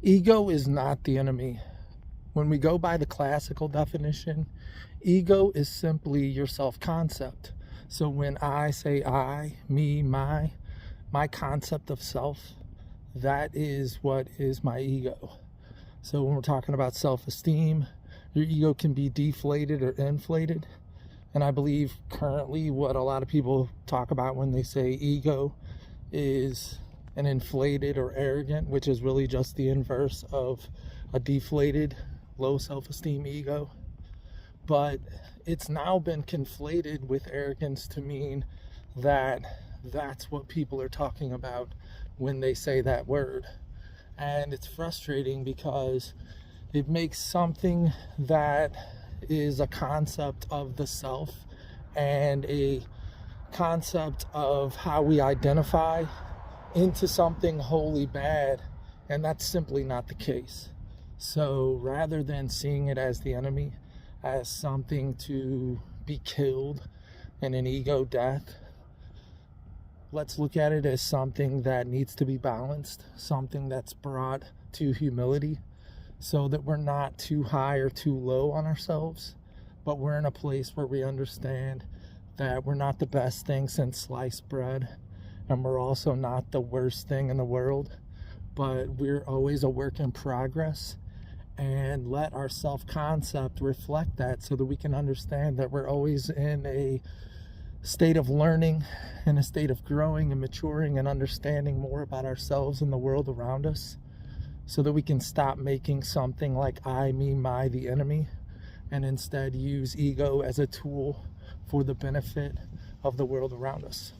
Ego is not the enemy. When we go by the classical definition, ego is simply your self-concept. So when I say I, me, my concept of self, that is what is my ego. So when we're talking about self-esteem, your ego can be deflated or inflated. And I believe currently what a lot of people talk about when they say ego is an inflated or arrogant, which is really just the inverse of a deflated, low self-esteem ego. But it's now been conflated with arrogance to mean that that's what people are talking about when they say that word. And it's frustrating because it makes something that is a concept of the self and a concept of how we identify into something wholly bad, and that's simply not the case. So rather than seeing it as the enemy, as something to be killed in an ego death, let's look at it as something that needs to be balanced, something that's brought to humility, so that we're not too high or too low on ourselves, but we're in a place where we understand that we're not the best thing since sliced bread, and we're also not the worst thing in the world, but we're always a work in progress. And let our self-concept reflect that, so that we can understand that we're always in a state of learning, in a state of growing and maturing and understanding more about ourselves and the world around us, so that we can stop making something like I, me, my the enemy, and instead use ego as a tool for the benefit of the world around us.